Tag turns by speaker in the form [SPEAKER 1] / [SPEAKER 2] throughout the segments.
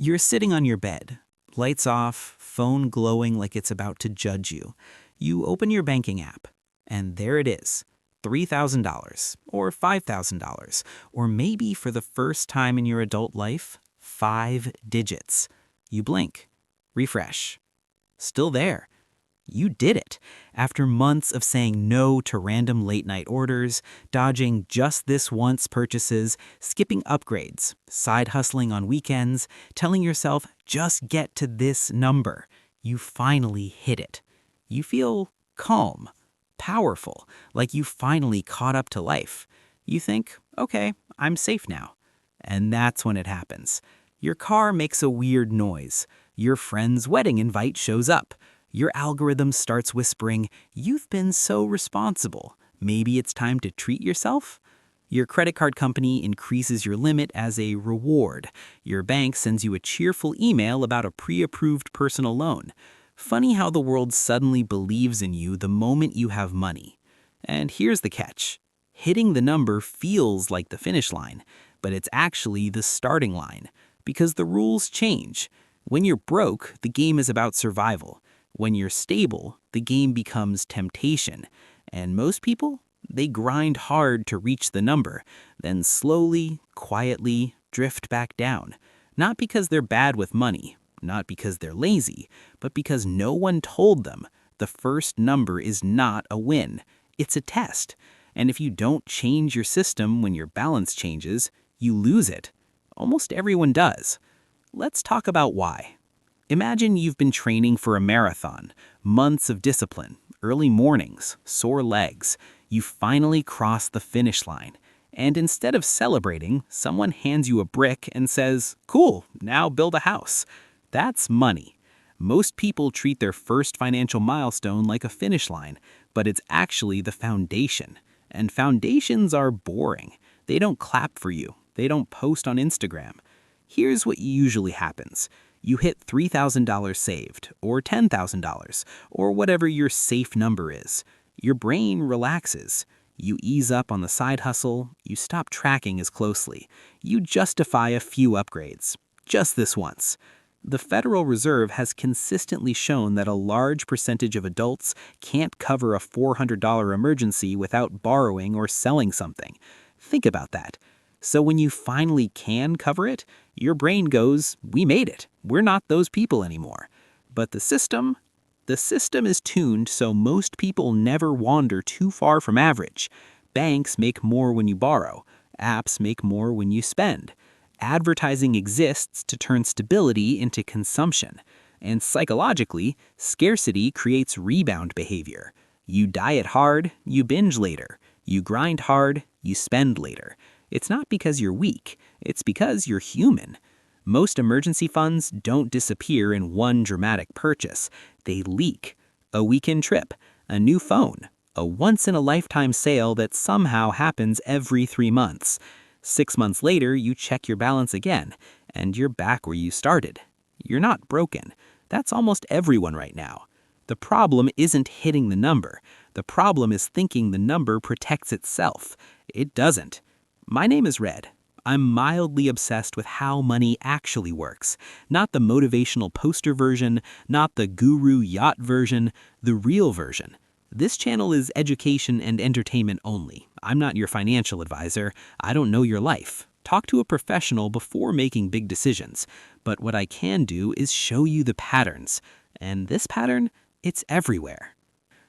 [SPEAKER 1] You're sitting on your bed, lights off, phone glowing like it's about to judge you. You open your banking app, and there it is. $3,000, or $5,000, or maybe for the first time in your adult life, 5 digits. You blink, refresh. Still there. You did it. After months of saying no to random late-night orders, dodging just this once purchases, skipping upgrades, side hustling on weekends, telling yourself, just get to this number, you finally hit it. You feel calm, powerful, like you finally caught up to life. You think, okay, I'm safe now. And that's when it happens. Your car makes a weird noise. Your friend's wedding invite shows up. Your algorithm starts whispering, you've been so responsible. Maybe it's time to treat yourself? Your credit card company increases your limit as a reward. Your bank sends you a cheerful email about a pre-approved personal loan. Funny how the world suddenly believes in you the moment you have money. And here's the catch. Hitting the number feels like the finish line, but it's actually the starting line, because the rules change. When you're broke, the game is about survival. When you're stable, the game becomes temptation. And most people, they grind hard to reach the number, then slowly, quietly drift back down. Not because they're bad with money, not because they're lazy, but because no one told them the first number is not a win. It's a test. And if you don't change your system when your balance changes, you lose it. Almost everyone does. Let's talk about why. Imagine you've been training for a marathon, months of discipline, early mornings, sore legs. You finally cross the finish line. And instead of celebrating, someone hands you a brick and says, cool, now build a house. That's money. Most people treat their first financial milestone like a finish line, but it's actually the foundation. And foundations are boring. They don't clap for you. They don't post on Instagram. Here's what usually happens. You hit $3,000 saved, or $10,000, or whatever your safe number is. Your brain relaxes. You ease up on the side hustle. You stop tracking as closely. You justify a few upgrades. Just this once. The Federal Reserve has consistently shown that a large percentage of adults can't cover a $400 emergency without borrowing or selling something. Think about that. So when you finally can cover it, your brain goes, we made it. We're not those people anymore. But the system is tuned so most people never wander too far from average. Banks make more when you borrow. Apps make more when you spend. Advertising exists to turn stability into consumption. And psychologically, scarcity creates rebound behavior. You diet hard, you binge later. You grind hard, you spend later. It's not because you're weak, it's because you're human. Most emergency funds don't disappear in one dramatic purchase. They leak. A weekend trip, a new phone, a once-in-a-lifetime sale that somehow happens every 3 months. 6 months later, you check your balance again, and you're back where you started. You're not broken. That's almost everyone right now. The problem isn't hitting the number. The problem is thinking the number protects itself. It doesn't. My name is Red. I'm mildly obsessed with how money actually works. Not the motivational poster version, not the guru yacht version, the real version. This channel is education and entertainment only. I'm not your financial advisor. I don't know your life. Talk to a professional before making big decisions. But what I can do is show you the patterns. And this pattern, it's everywhere.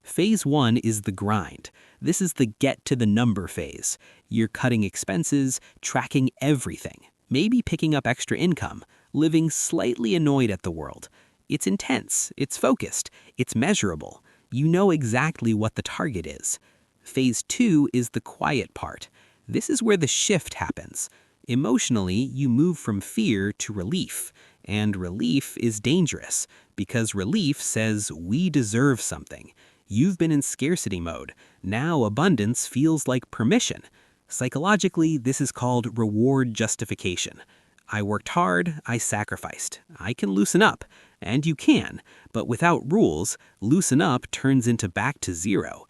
[SPEAKER 1] Phase 1 is the grind. This is the get to the number phase. You're cutting expenses, tracking everything, maybe picking up extra income, living slightly annoyed at the world. It's intense, it's focused, it's measurable. You know exactly what the target is. Phase 2 is the quiet part. This is where the shift happens. Emotionally, you move from fear to relief. And relief is dangerous, because relief says we deserve something. You've been in scarcity mode. Now abundance feels like permission. Psychologically, this is called reward justification. I worked hard, I sacrificed. I can loosen up. And you can, but without rules, loosen up turns into back to zero.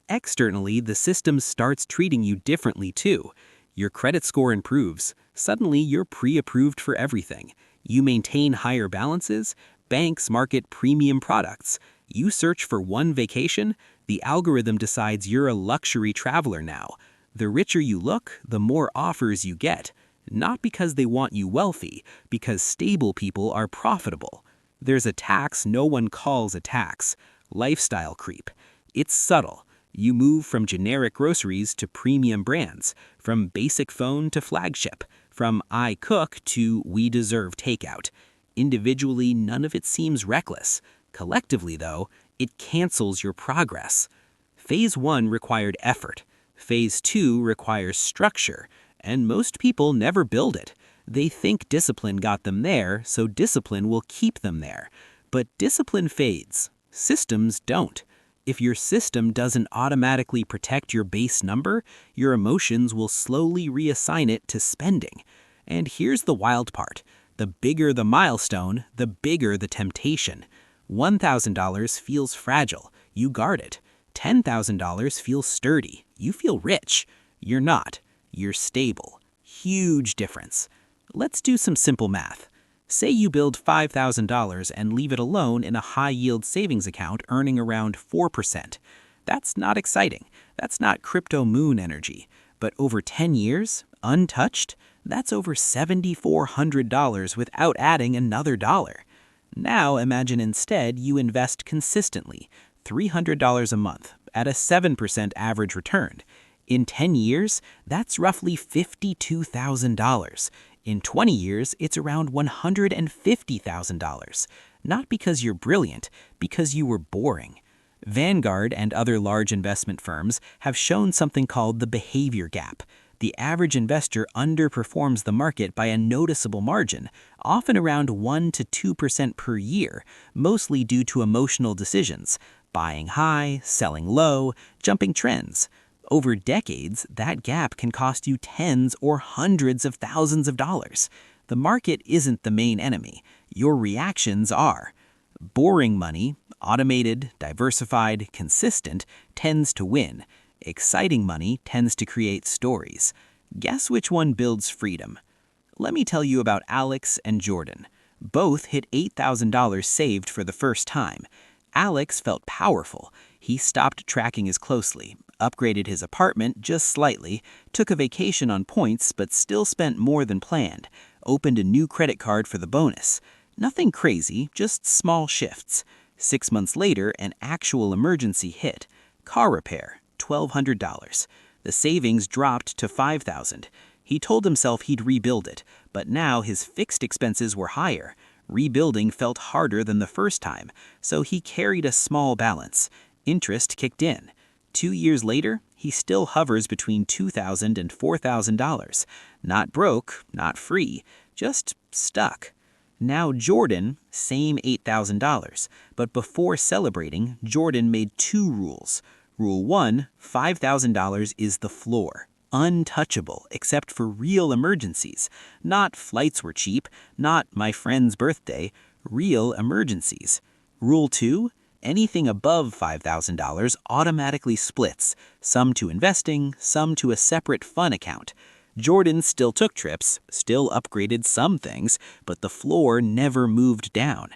[SPEAKER 1] Externally, the system starts treating you differently too. Your credit score improves. Suddenly, you're pre-approved for everything. You maintain higher balances, banks market premium products. You search for one vacation, the algorithm decides you're a luxury traveler now. The richer you look, the more offers you get. Not because they want you wealthy, because stable people are profitable. There's a tax no one calls a tax: lifestyle creep. It's subtle. You move from generic groceries to premium brands, from basic phone to flagship, from I cook to we deserve takeout. Individually, none of it seems reckless. Collectively, though, it cancels your progress. Phase 1 required effort. Phase 2 requires structure, and most people never build it. They think discipline got them there, so discipline will keep them there. But discipline fades. Systems don't. If your system doesn't automatically protect your base number, your emotions will slowly reassign it to spending. And here's the wild part. The bigger the milestone, the bigger the temptation. $1,000 feels fragile. You guard it. $10,000 feels sturdy. You feel rich. You're not. You're stable. Huge difference. Let's do some simple math. Say you build $5,000 and leave it alone in a high-yield savings account earning around 4%. That's not exciting. That's not crypto moon energy. But over 10 years, untouched, that's over $7,400 without adding another dollar. Now imagine instead you invest consistently, $300 a month, at a 7% average return. In 10 years, that's roughly $52,000. In 20 years, it's around $150,000. Not because you're brilliant, because you were boring. Vanguard and other large investment firms have shown something called the behavior gap. The average investor underperforms the market by a noticeable margin, often around 1 to 2% per year, mostly due to emotional decisions: buying high, selling low, jumping trends. Over decades, that gap can cost you tens or hundreds of thousands of dollars. The market isn't the main enemy. Your reactions are. Boring money, automated, diversified, consistent, tends to win. Exciting money tends to create stories. Guess which one builds freedom? Let me tell you about Alex and Jordan. Both hit $8,000 saved for the first time. Alex felt powerful. He stopped tracking as closely, upgraded his apartment just slightly, took a vacation on points but still spent more than planned, opened a new credit card for the bonus. Nothing crazy, just small shifts. 6 months later, an actual emergency hit. Car repair, $1,200. The savings dropped to $5,000. He told himself he'd rebuild it, but now his fixed expenses were higher. Rebuilding felt harder than the first time, so he carried a small balance. Interest kicked in. 2 years later, he still hovers between $2,000 and $4,000. Not broke, not free, just stuck. Now Jordan, same $8,000, but before celebrating, Jordan made 2 rules. Rule 1, $5,000 is the floor. Untouchable except for real emergencies. Not flights were cheap, not my friend's birthday, real emergencies. Rule 2, anything above $5,000 automatically splits, some to investing, some to a separate fun account. Jordan still took trips, still upgraded some things, but the floor never moved down.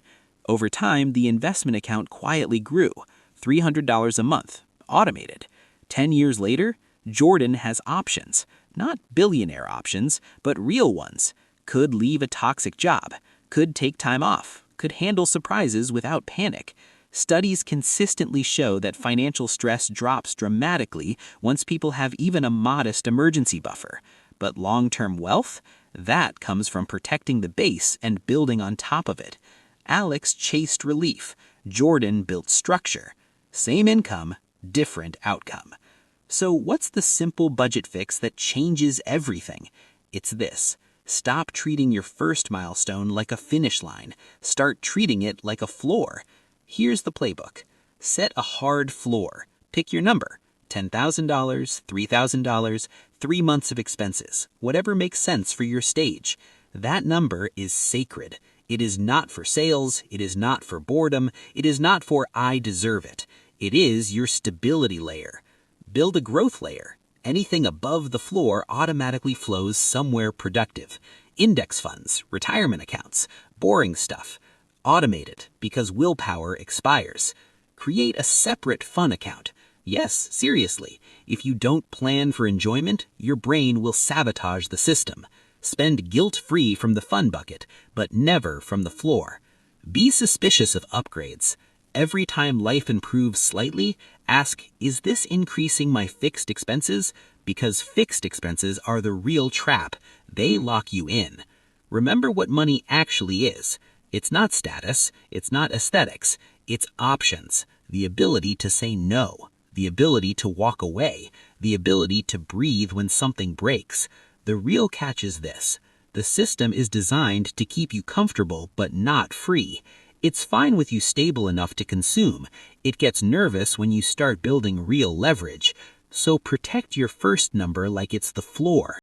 [SPEAKER 1] Over time, the investment account quietly grew, $300 a month, automated. 10 years later, Jordan has options. Not billionaire options, but real ones. Could leave a toxic job, could take time off, could handle surprises without panic. Studies consistently show that financial stress drops dramatically once people have even a modest emergency buffer. But long-term wealth? That comes from protecting the base and building on top of it. Alex chased relief. Jordan built structure. Same income, different outcome. So what's the simple budget fix that changes everything? It's this. Stop treating your first milestone like a finish line. Start treating it like a floor. Here's the playbook. Set a hard floor. Pick your number. $10,000, $3,000, 3 months of expenses, whatever makes sense for your stage. That number is sacred. It is not for sales. It is not for boredom. It is not for I deserve it. It is your stability layer. Build a growth layer. Anything above the floor automatically flows somewhere productive. Index funds, retirement accounts, boring stuff. Automate it because willpower expires. Create a separate fun account. Yes, seriously, if you don't plan for enjoyment, your brain will sabotage the system. Spend guilt-free from the fun bucket, but never from the floor. Be suspicious of upgrades. Every time life improves slightly, ask, is this increasing my fixed expenses? Because fixed expenses are the real trap. They lock you in. Remember what money actually is. It's not status, it's not aesthetics, it's options. The ability to say no, the ability to walk away, the ability to breathe when something breaks. The real catch is this. The system is designed to keep you comfortable but not free. It's fine with you stable enough to consume. It gets nervous when you start building real leverage. So protect your first number like it's the floor.